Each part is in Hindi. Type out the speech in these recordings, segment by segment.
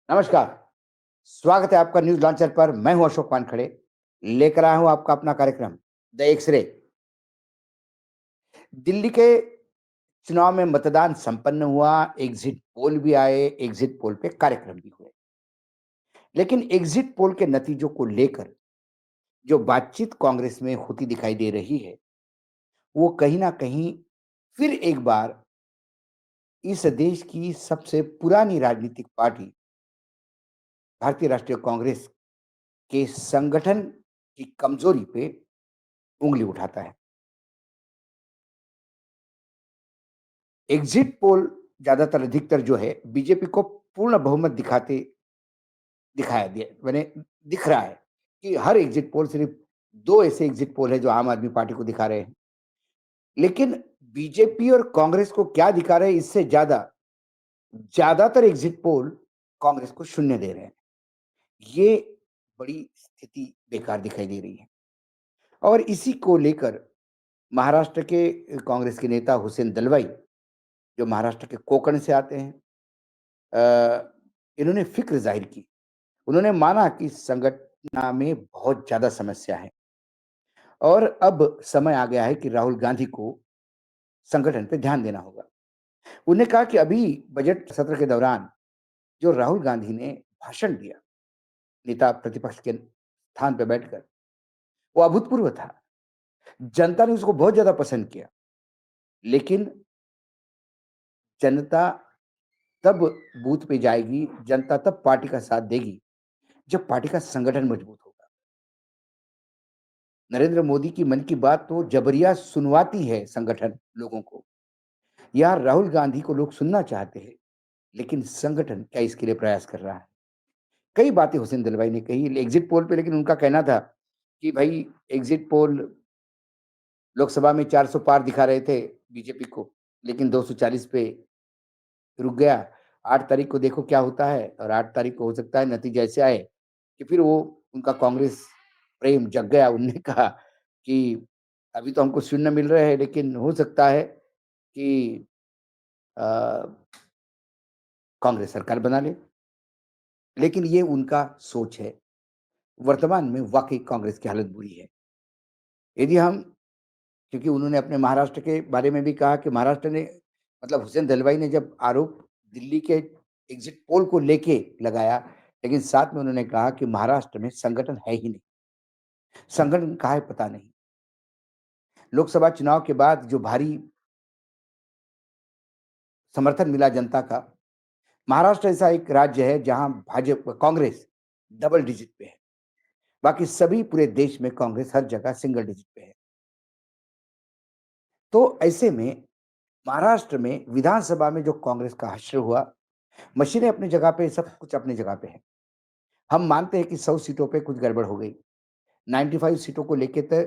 नमस्कार, स्वागत है आपका न्यूज़ लॉन्चर पर। मैं हूं अशोक वानखड़े, लेकर आया हूं आपका अपना कार्यक्रम द एक्स-रे। दिल्ली के चुनाव में मतदान संपन्न हुआ, एग्जिट पोल भी आए, एग्जिट पोल पे कार्यक्रम भी हुए। लेकिन एग्जिट पोल के नतीजों को लेकर जो बातचीत कांग्रेस में होती दिखाई दे रही है, वो कहीं न कहीं फिर एक बार इस देश की सबसे पुरानी राजनीतिक पार्टी, भारतीय राष्ट्रीय कांग्रेस के संगठन की कमजोरी पे उँगली उठाता है। एग्जिट पोल ज़्यादातर अधिकतर जो है बीजेपी को पूर्ण बहुमत दिखाया दिया मैंने दिख रहा है कि हर एग्जिट पोल सिर्फ़ 2 ऐसे एग्जिट पोल हैं जो आम आदमी पार्टी को दिखा रहे हैं। लेकिन बीजेपी और कांग्रेस को क्या दिखा रहे हैं इससे ज़्यादातर एग्जिट पोल कांग्रेस को शून्य दे रहे हैं। ये बड़ी स्थिति बेकार दिखाई दे रही है। और इसी को लेकर महाराष्ट्र के कांग्रेस के नेता हुसैन दलवाई, जो महाराष्ट्र के कोंकण से आते हैं, अ, इन्होंने फ़िक्र ज़ाहिर की। उन्होंने माना कि संगठन में बहुत ज़्यादा समस्या है और अब समय आ गया है कि राहुल गांधी को संगठन पे ध्यान देना होगा। उन्होंने कहा कि अभी बजट सत्र के दौरान जो राहुल गांधी ने भाषण दिया, नेता प्रतिपक्ष के स्थान पे बैठकर, वो अभूतपूर्व था। जनता ने उसको बहुत ज़्यादा पसंद किया। लेकिन जनता तब बूथ पे जाएगी, जनता तब पार्टी का साथ देगी, जब पार्टी का संगठन मजबूत होगा। नरेंद्र मोदी की मन की बात तो जबरिया सुनवाती है संगठन लोगों को। यहाँ राहुल गांधी को लोग सुनना चाहते हैं, लेकिन संगठन क्या इसके लिए प्रयास कर रहा है? कई बातें हुसैन दलवाई ने कही एग्जिट पोल पे, लेकिन उनका कहना था कि भाई एग्जिट पोल लोकसभा में 400 पार दिखा रहे थे बीजेपी को, लेकिन 240 पे रुक गया। 8 तारीख को देखो क्या होता है और 8 तारीख को हो सकता है नतीजा ऐसे आए कि फिर वो उनका कांग्रेस प्रेम जग गया। उन्होंने कहा कि अभी तो हमको शून्य मिल रहे हैं, लेकिन हो सकता है कि अ, कांग्रेस सरकार बना ले। लेकिन ये उनका सोच है। वर्तमान में वाक़ई कांग्रेस की हालत बुरी है। यदि हम क्योंकि उन्होंने अपने महाराष्ट्र के बारे में भी कहा कि महाराष्ट्र ने मतलब हुसैन दलवाई ने जब आरोप दिल्ली के एग्ज़िट पोल को लेके लगाया, लेकिन साथ में उन्होंने कहा कि महाराष्ट्र में संगठन है ही नहीं। संगठन कहाँ है पता नहीं। लोकसभा चुनाव के बाद जो भारी समर्थन मिला जनता का, महाराष्ट्र ऐसा एक राज्य है जहाँ कांग्रेस डबल डिजिट पे है। बाकी सभी पूरे देश में कांग्रेस हर जगह सिंगल डिजिट पे है। तो ऐसे में महाराष्ट्र में विधानसभा में जो कांग्रेस का हश्र हुआ, मशीनें अपनी जगह पे, सब कुछ अपनी जगह पे है। हम मानते हैं कि 100 सीटों पे कुछ गड़बड़ हो गई। 95 सीटों को लेके तो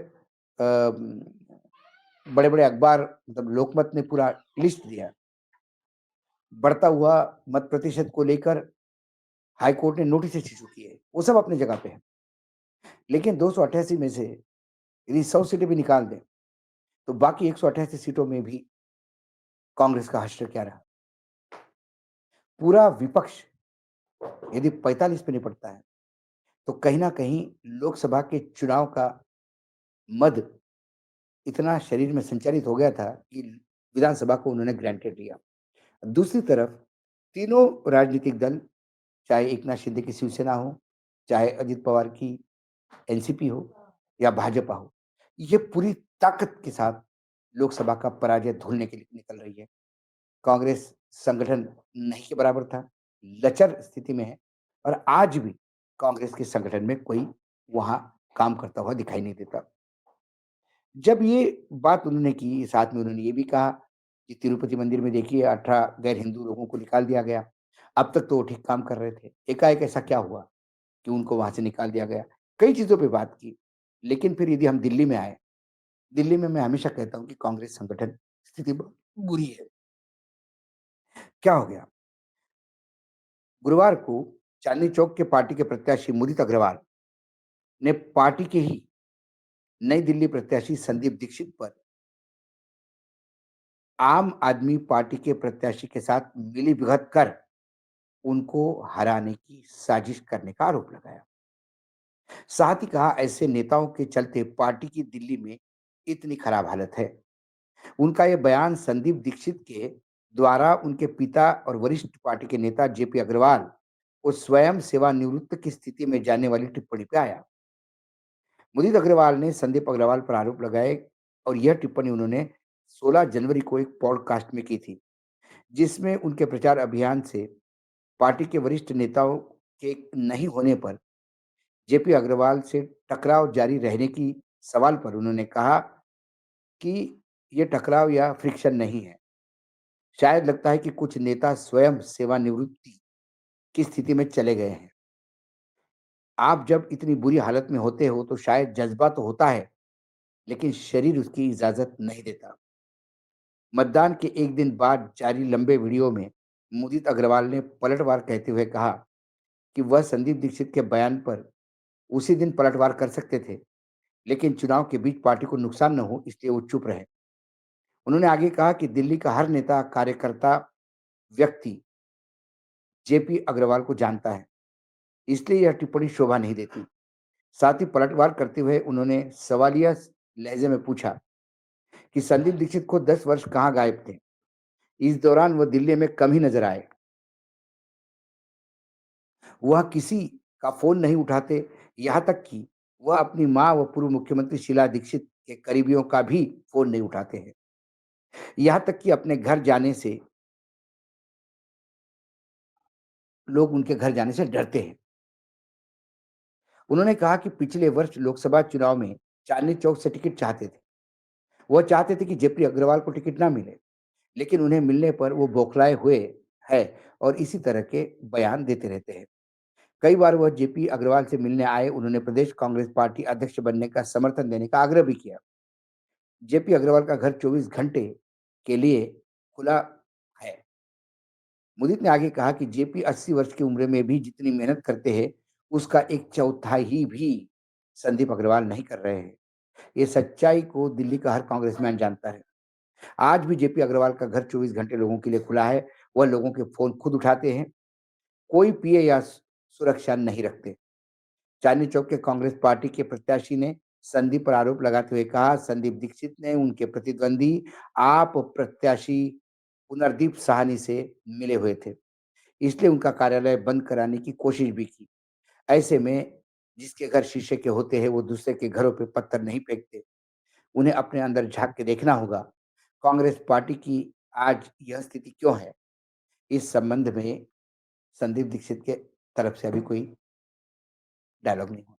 बड़े-बड़े अखबार मतलब लोकमत ने पूरा लिस्ट दिया। बढ़ता हुआ मत प्रतिशत को लेकर हाई कोर्ट ने नोटिस इश्यू किए। वो सब अपनी जगह पे है। लेकिन 288 में से यदि 100 सीटें भी निकाल दें, तो बाकी 188 सीटों में भी कांग्रेस का हश्र क्या रहा? पूरा विपक्ष यदि 45 पे निपटता है, तो कहीं न कहीं लोकसभा के चुनाव का मद इतना शरीर में संचारित हो गया था कि विधानसभा को उन्होंने ग्रांटेड लिया। दूसरी तरफ तीनों राजनीतिक दल, चाहे एकनाथ शिंदे की शिवसेना हो, चाहे अजित पवार की एनसीपी हो या भाजपा हो, ये पूरी ताकत के साथ लोकसभा का पराजय धुलने के लिए निकल रही है। कांग्रेस संगठन नहीं के बराबर था, लचर स्थिति में है और आज भी कांग्रेस के संगठन में कोई वहाँ काम करता हुआ दिखाई नहीं देता। जब ये बात उन्होंने की, साथ में उन्होंने ये भी कहा कि तिरुपति मंदिर में देखिए 18 गैर हिंदू लोगों को निकाल दिया गया। अब तक तो वो ठीक काम कर रहे थे। एकाएक ऐसा क्या हुआ कि उनको वहाँ से निकाल दिया गया? कई चीज़ों पे बात की। लेकिन फिर यदि हम दिल्ली में आए, दिल्ली में मैं हमेशा कहता हूँ कि कांग्रेस संगठन स्थिति ब बुरी है। क्या हो गया? गुरुवार को चांदनी चौक के पार्टी के प्रत्याशी मुदित अग्रवाल ने पार्टी के ही नई दिल्ली प्रत्याशी संदीप दीक्षित पर आम आदमी पार्टी के प्रत्याशी के साथ मिलीभगत कर उनको हराने की साजिश करने का आरोप लगाया। साथ ही कहा ऐसे नेताओं के चलते पार्टी की दिल्ली में इतनी खराब हालत है। उनका ये बयान संदीप दीक्षित के द्वारा उनके पिता और वरिष्ठ पार्टी के नेता जेपी अग्रवाल को स्वयं सेवानिवृत्त की स्थिति में जाने वाली टिप्पणी पे आया। मुदित अग्रवाल ने संदीप अग्रवाल पर आरोप लगाए और यह टिप्पणी उन्होंने 16 जनवरी को एक पॉडकास्ट में की थी, जिसमें उनके प्रचार अभियान से पार्टी के वरिष्ठ नेताओं के नहीं होने पर जेपी अग्रवाल से टकराव जारी रहने की सवाल पर उन्होंने कहा कि ये टकराव या फ्रिक्शन नहीं है। शायद लगता है कि कुछ नेता स्वयं सेवानिवृत्ति की स्थिति में चले गए हैं। आप जब इतनी बुरी हालत में होते हो तो शायद जज़्बा तो होता है, लेकिन शरीर उसकी इजाज़त नहीं देता। मतदान के 1 दिन बाद जारी लंबे वीडियो में मुदित अग्रवाल ने पलटवार कहते हुए कहा कि वह संदीप दीक्षित के बयान पर उसी दिन पलटवार कर सकते थे, लेकिन चुनाव के बीच पार्टी को नुकसान न हो इसलिए वो चुप रहे। उन्होंने आगे कहा कि दिल्ली का हर नेता, कार्यकर्ता, व्यक्ति जेपी अग्रवाल को जानता है, इसलिए यह टिप्पणी शोभा नहीं देती। साथ ही पलटवार करते हुए उन्होंने सवालिया लहजे में पूछा कि संदीप दीक्षित को 10 वर्ष कहाँ गायब थे? इस दौरान वह दिल्ली में कम ही नजर आए। वह किसी का फ़ोन नहीं उठाते, यहाँ तक कि वह अपनी माँ व पूर्व मुख्यमंत्री शीला दीक्षित के करीबियों का भी फ़ोन नहीं उठाते हैं। यहाँ तक कि अपने घर जाने से लोग उनके घर जाने से डरते हैं। उन्होंने कहा कि पिछले वर्ष लोकसभा चुनाव में चांदनी चौक से टिकट चाहते थे। वह चाहते थे कि जेपी अग्रवाल को टिकट ना मिले, लेकिन उन्हें मिलने पर वो बौखलाए हुए हैं और इसी तरह के बयान देते रहते हैं। कई बार वह जेपी अग्रवाल से मिलने आए, उन्होंने प्रदेश कांग्रेस पार्टी अध्यक्ष बनने का समर्थन देने का आग्रह भी किया। जेपी अग्रवाल का घर 24 घंटे के लिए खुला है। मुदित ने आगे कहा कि जेपी 80 वर्ष की उम्र में भी जितनी मेहनत करते हैं, उसका एक चौथाई भी संदीप अग्रवाल नहीं कर रहे हैं। ये सच्चाई को दिल्ली का हर कांग्रेसमैन जानता है। आज भी जेपी अग्रवाल का घर 24 घंटे लोगों के लिए खुला है। वह लोगों के फ़ोन खुद उठाते हैं, कोई पीए या सुरक्षा नहीं रखते। चांदनी चौक के कांग्रेस पार्टी के प्रत्याशी ने संदीप पर आरोप लगाते हुए कहा, संदीप दीक्षित ने उनके प्रतिद्वंदी आप प्रत्याशी पुनर्दीप साहनी से मिले हुए थे, इसलिए उनका कार्यालय बंद कराने की कोशिश भी की। ऐसे में जिसके घर शीशे के होते हैं, वो दूसरे के घरों पे पत्थर नहीं फेंकते। उन्हें अपने अंदर झाँक के देखना होगा। कांग्रेस पार्टी की आज यह स्थिति क्यों है? इस संबंध में संदीप दीक्षित के तरफ से अभी कोई डायलॉग नहीं हुआ।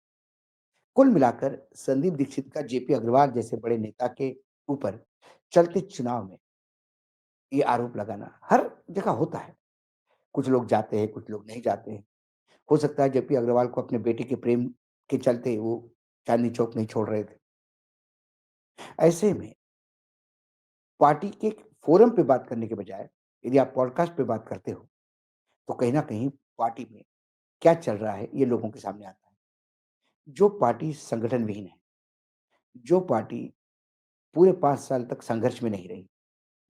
कुल मिलाकर संदीप दीक्षित का जेपी अग्रवाल जैसे बड़े नेता के ऊपर चलते चुनाव में ये आरोप लगाना हर जगह होता है। कुछ लोग जाते हैं, कुछ लोग नहीं जाते हैं। हो सकता है जेपी अग्रवाल को अपने बेटे के प्रेम के चलते वो चांदनी चौक नहीं छोड़ रहे थे। ऐसे में पार्टी के फोरम पे बात करने के बजाय यदि आप पॉडकास्ट पे बात करते हो, तो कहीं न कहीं पार्टी में क्या चल रहा है, ये लोगों के सामने आता है। जो पार्टी संगठन विहीन है, जो पार्टी पूरे 5 साल तक संघर्ष में नहीं रही।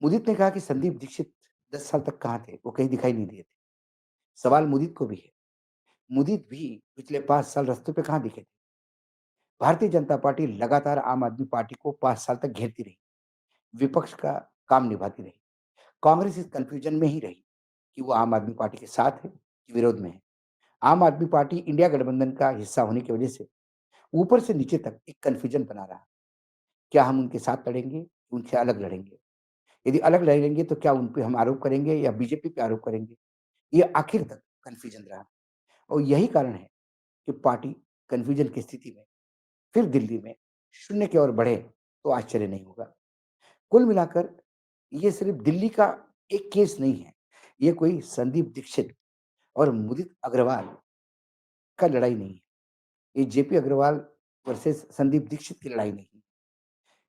मुदित ने कहा कि संदीप दीक्षित 10 साल तक कहाँ थे? वो कहीं दिखाई नहीं दिए थे। सवाल मुदित को भी है। मुदित भी पिछले 5 साल रास्ते पे कहाँ दिखे थे? भारतीय जनता पार्टी लगातार आम आदमी पार्टी को 5 साल तक घेरती रही, विपक्ष का काम निभाती रही। कांग्रेस इस कन्फ्यूजन में ही रही कि वो आम आदमी पार्टी के साथ है कि विरोध में है। आम आदमी पार्टी इंडिया गठबंधन का हिस्सा होने की वजह से ऊपर से नीचे तक एक कन्फ्यूजन बना रहा। क्या हम उनके साथ लड़ेंगे? उनसे अलग लड़ेंगे? यदि अलग लड़ेंगे तो क्या उन पे हम आरोप करेंगे या बीजेपी पे आरोप करेंगे? ये आखिर तक कन्फ्यूजन रहा और यही कारण है कि पार्टी कन्फ्यूजन की स्थिति में फिर दिल्ली में शून्य की ओर बढ़े तो आश्चर्य नहीं होगा। कुल मिलाकर ये सिर्फ दिल्ली का एक केस नहीं है। ये कोई संदीप दीक्षित और मुदित अग्रवाल का लड़ाई नहीं है। ये जेपी अग्रवाल वर्सेस संदीप दीक्षित की लड़ाई नहीं है।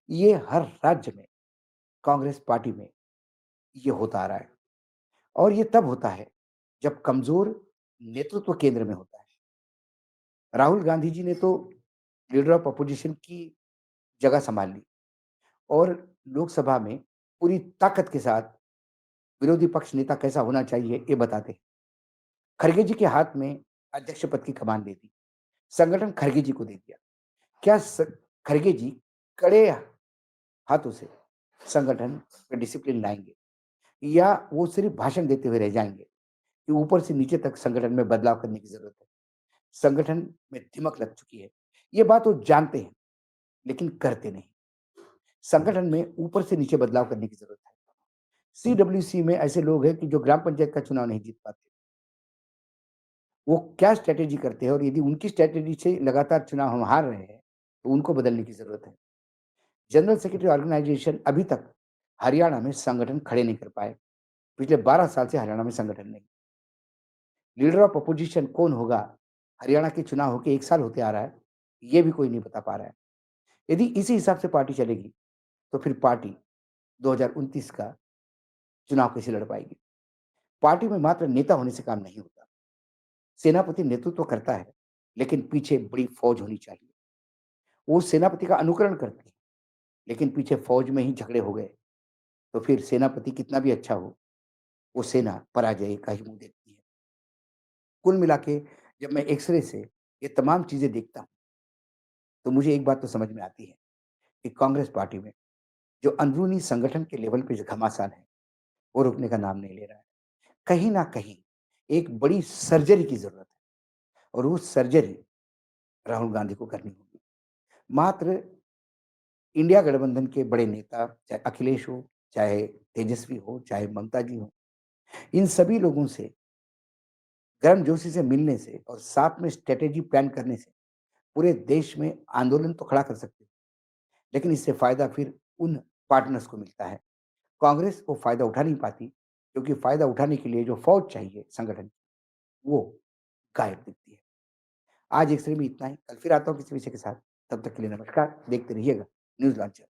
ये हर राज्य में कांग्रेस पार्टी में ये होता आ रहा है और ये तब होता है जब कमज़ोर नेतृत्व केंद्र में होता है। राहुल गांधी जी ने तो लीडर ऑफ अपोजिशन की जगह सँभाल ली और लोकसभा में पूरी ताकत के साथ विरोधी पक्ष नेता कैसा होना चाहिए ये बताते हैं। खरगे जी के हाथ में अध्यक्ष पद की कमान दे दी। संगठन खरगे जी को दे दिया। क्या खरगे जी कड़े हाथों से संगठन में डिसिप्लिन लाएंगे या वो सिर्फ भाषण देते हुए रह जाएंगे कि ऊपर से नीचे तक संगठन में बदलाव करने की जरूरत है। संगठन में दिमक लग चुकी है। ये बात वो जानते हैं लेकिन करते नहीं। संगठन में ऊपर से नीचे बदलाव करने की जरूरत है। सीडब्ल्यूसी में ऐसे लोग हैं कि जो ग्राम पंचायत का चुनाव नहीं जीत पाते। वो क्या स्ट्रैटेजी करते हैं और यदि उनकी स्ट्रैटेजी से लगातार चुनाव हम हार रहे हैं, तो उनको बदलने की ज़रूरत है। जनरल सेक्रेटरी ऑर्गेनाइजेशन अभी तक हरियाणा में संगठन खड़े नहीं कर पाए। पिछले 12 साल से हरियाणा में संगठन नहीं। लीडर ऑफ अपोजिशन कौन होगा? हरियाणा के चुनाव होके 1 साल होते आ रहा है, ये भी कोई नहीं बता पा रहा है। यदि इसी हिसाब से पार्टी चलेगी, तो फिर पार्टी 2029 का चुनाव कैसे लड़ पाएगी? पार्टी में मात्र नेता होने से काम नहीं होता। सेनापति नेतृत्व करता है, लेकिन पीछे बड़ी फौज होनी चाहिए। वो सेनापति का अनुकरण करती है, लेकिन पीछे फौज में ही झगड़े हो गए, तो फिर सेनापति कितना भी अच्छा हो, वो सेना पराजय का ही मुँह देखती है। कुल मिला के जब मैं एक्स-रे से ये तमाम चीज़ें देखता हूँ, तो मुझे एक बात तो समझ में आती है कि कांग्रेस पार्टी में जो अंदरूनी संगठन के लेवल पे जो घमासान है, वो रुकने का नाम नहीं ले रहा है। कहीं न कहीं एक बड़ी सर्जरी की ज़रूरत है और वो सर्जरी राहुल गांधी को करनी होगी। मात्र इंडिया गठबंधन के बड़े नेता, चाहे अखिलेश हो, चाहे तेजस्वी हो, चाहे ममता जी हो, इन सभी लोगों से गर्मजोशी से मिलने से और साथ में स्ट्रैटेजी प्लान करने से पूरे देश में आंदोलन तो खड़ा कर सकते हैं, लेकिन इससे फ़ायदा फिर उन पार्टनर्स को मिलता है। कांग्रेस वो फ़ायदा उठा नहीं पाती, क्योंकि फ़ायदा उठाने के लिए जो फ़ौज चाहिए संगठन की, वो गायब दिखती है। आज एक्स-रे में इतना ही, कल फिर आता हूँ किसी विषय के साथ। तब तक के लिए नमस्कार, देखते रहिएगा न्यूज़ लॉन्चर।